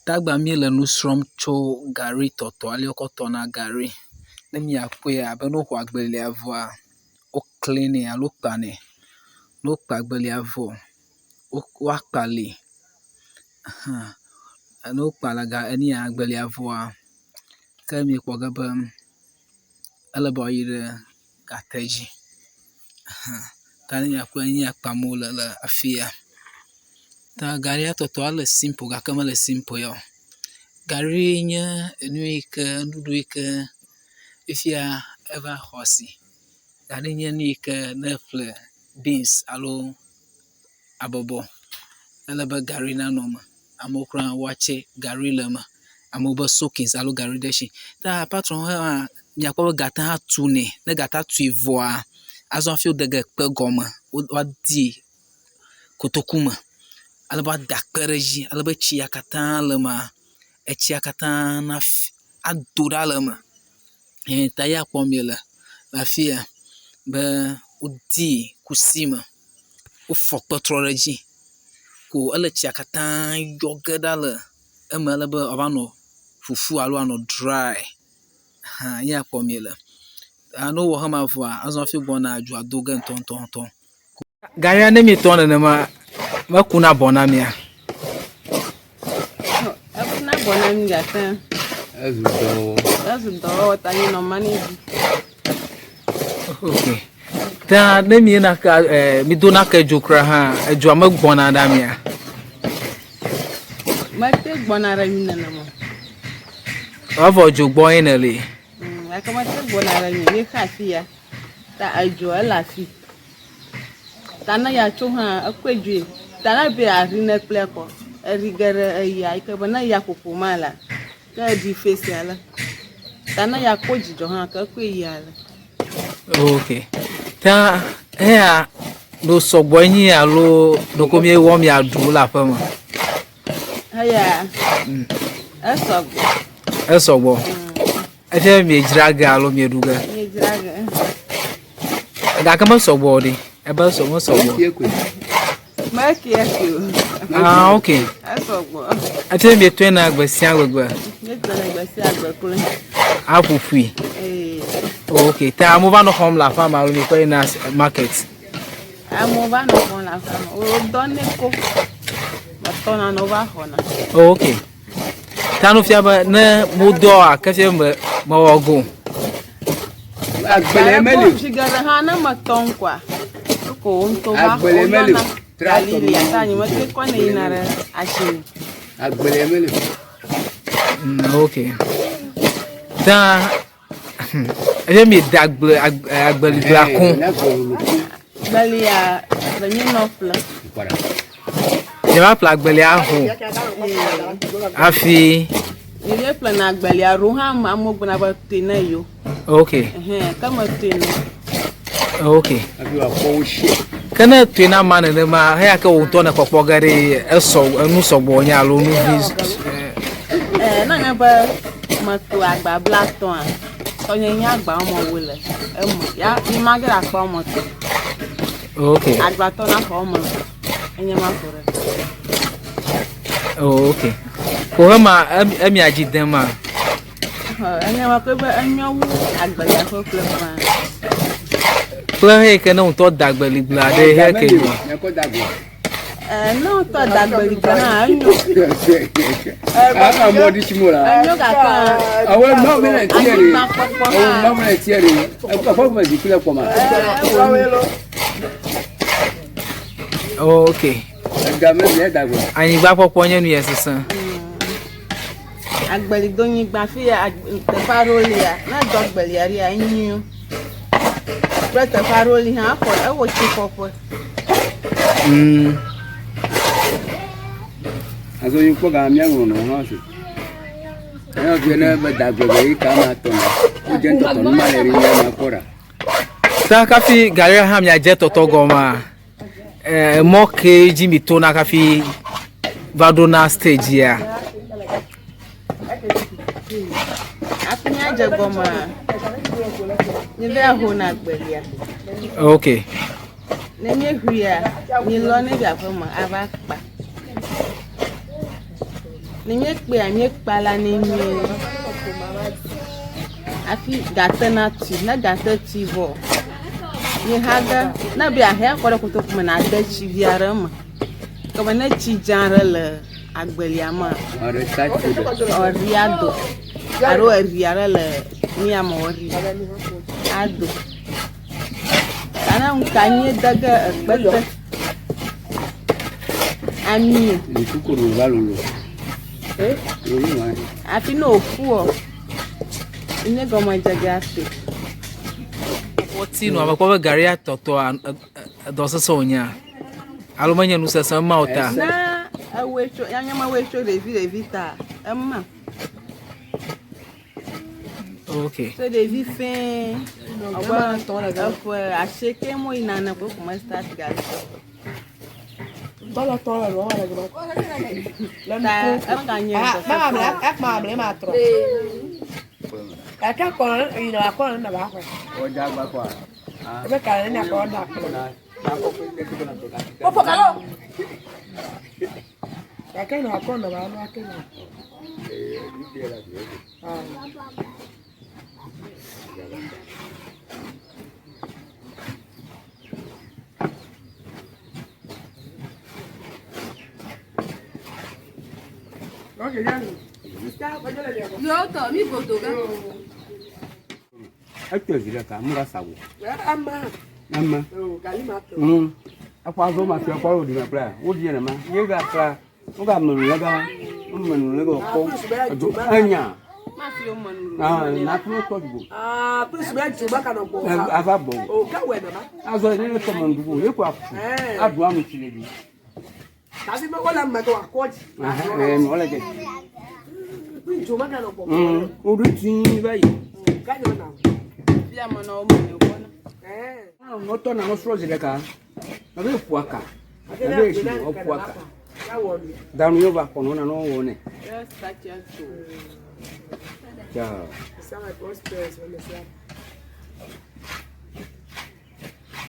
Tagba mi le nusrɔ̃m tso Galitɔtɔ ale wokɔ tɔna gari. Ne miakpɔe abe ne woxɔ agbelia vɔa, woklinɛ alo kpanɛ. Ne wokpa agbelia vɔ, woakpalii. Ne wokpa agbelia vɔa, ke miekpɔ ge be ele be woayi ɖe gate dzi. Ta ne miakpɔe nu ya kpam wole le afi ya. Ta garia tɔtɔa le simple gake mele simple ya o. Gari nye nu yi ke nuɖuɖu yi ke fifia eva xɔ asi. Gari nye nu yi ke ne eƒle beans alo abɔbɔ ele be gari nanɔ eme. Amewo kura wɔtse gari le eme. Amewo be soakings alo gari deshi. Ta apart from hã miakpɔ be gata hã tunɛ. Ne gata tui vɔa, azɔ hafi wode ge kpe gɔme. Woadi kotoku me. Ale be woada kpe ɖe edzi. Ale be tsia katã le emea, etsia katã ado ɖa le eme. Ta eya kpɔm miele le afi ya be wodi kusi me. Wofɔ kpe trɔ ɖe edzi. Ko ele tsia katã yɔ ge ɖa le eme ale be wòava nɔ fufu alo anɔ dry. Eya kpɔm miele. Ne wowɔ hema vɔa, azɔ hafi gbɔna adzoa do ge ŋutɔŋutɔŋutɔ. Garia ne mietɔ nenema, mekuna bɔna mia. Ekuna bɔna mi gake ezu dɔwɔwɔ ta nye nɔ manage. Okay. Ta ne miena ka mi dona ke dzo kura hã, edzoa megbɔna ɖa mia. Mete gbɔna ɖe mi nenema. Wavɔ dzo gbɔ ye ne li. Gake mete gbɔna ɖe mi xa afi ya. Ta edzo ele afi. Ta ne ya tso hã ekpe dzoe. Ta ne be ari ne kple kɔ. Eri ge ɖe eya yi ke be ne ya ƒoƒo ma la, ke eɖi face ale. Ta ne ya kpɔ dzidzɔ hã ke ekpe yi ale. Okay. Ta eya do sɔgbɔ nyi alo doko mi wɔ mi aɖu le aƒe me. Eya esɔgbɔ. Esɔgbɔ. Efe mi dzra ge alo mi ɖu ge. Mi dzra ge. Gake mesɔgbɔ o ɖi. Ebe mesɔgbɔ. Meki eki o. Ah, okay. Esɔgbɔ. Efe mi tɔe na gbe sia gbegbe. Mi tɔe na gbe sia gbe kple. Aƒoƒui. Okay. Ta amewo va nɔ xɔm le aƒea me alo mi kɔ yina market. Amewo va nɔ xɔm le aƒea me. Wodɔ ne ko. Metɔna ne wova xɔna. Okay. Ta nu fia be ne modɔa ke fia mewɔ go. Agbele meli. Figure hã ne metɔ ŋkɔa. Ko ŋutɔ va xɔna. Galili ata nyi mete kɔ ne yina ɖe asime. Agbele meli. Okay. Ta efe mi da agbeli gla kun. Gbelia le nyi nɔƒle. Je va ƒle agbelia ho. Afi. Mi le ƒle na agbelia ro hã amewo gbɔna be toe ne yo. Okay. Ke me toe ne. Okay. Ke ne toe na ma nenema, heya ke wo ŋutɔ ne kpɔkpɔ ge ɖe enu sɔgbɔ nye alo nu vi. Ne nye be meto agba bla tɔa, tɔnye nye agba wɔme wo le eme. Ya mi ma ge akpa wɔme tɔ. Okay. Agba tɔ na xɔ wɔme. Enye ma ko ɖe. Okay. Ko hema emia dzi dem ma. Enye ma ko be enyo wu agbelia ƒe kple fa. Kple he ke ne ŋutɔ da agbeli gla ɖe he ke yo. Ne ŋutɔ da agbeli gla hã enyo. Aka mɔdi simo la. Enyo gake. Awo ma me na tiere. Awo ma me na tiere. Eka fɔ me di kile kɔma. Okay. Game me da go. Anyigba kpɔkpɔ nye nu ye sese. Agbeli do nyigba fi teƒe aɖewo lia, ne dɔ agbelia ria enyo. Kple teƒe aɖewo li hã afɔ ewɔ tsi kɔƒe. Aso yi kpɔ ga miaŋlɔ nɔ hã se. Eya fi ne be dagbegbe yi ka ma tɔ na. O dze tɔtɔ nu ma le ri ya ma kpɔ ɖa. Ta kafi garia hã miadze tɔtɔ gɔma. Mɔ ke dzi mi to na kafi va ɖo na stage ya. Afi miadze gɔma. Ni be ho na agbelia. Okay. Nenye huya, ni lone vya fama avakpa. Nenye kpe amye kpala nenye. Afi gata na ti, na gata ti vo. Ni haga, na bi ahia kwa kuto kuma na de chi viara ma. Kama na chi janra le agbeliama. Oriado. Aro eriara le ni amori. Ado. Kana unkanye daga gbete. Ami. Ni kukuru valulu. Afi no fuo. Ine goma jagate. What's no abakwa Galitɔtɔ do so nya. Alumanya no sesa mauta. Na awecho yanyama wecho revi ta. Emma. Okay. So they vivent fin. Acheke mo inana ko kuma start Galitɔtɔ. Bala tola lo wala gba. Aka ko ina ko na ba ko. O ja gba ko. Ebe ka ni ko da ko. O pokalo. Aka na ko na ba no aka na. Aqui vira cá, mura sabu. Amma. Amma. Galitɔtɔ. Apa zo ma fi apa odi na pra. Odi na ma. Ye ga pra. O ga munu le ga. O munu le go ko. Do anya. Ma fi o manu. Na tu to go. Please be to back and go. Ava bo. O ka we na ba. Azo ni to mandu. E ko afu. Adu amu chile bi. Kasi me wala ma to akodi. No le ke. To back and go. O du tin ba yi. Ka no na. Bia mo na o mo ne ko na. No to na no sro zile ka. Na be fuaka. Na be shi o fuaka. Danu yo ba kono na no wo ne. Just start your show. Ciao. Sama prosperous when they say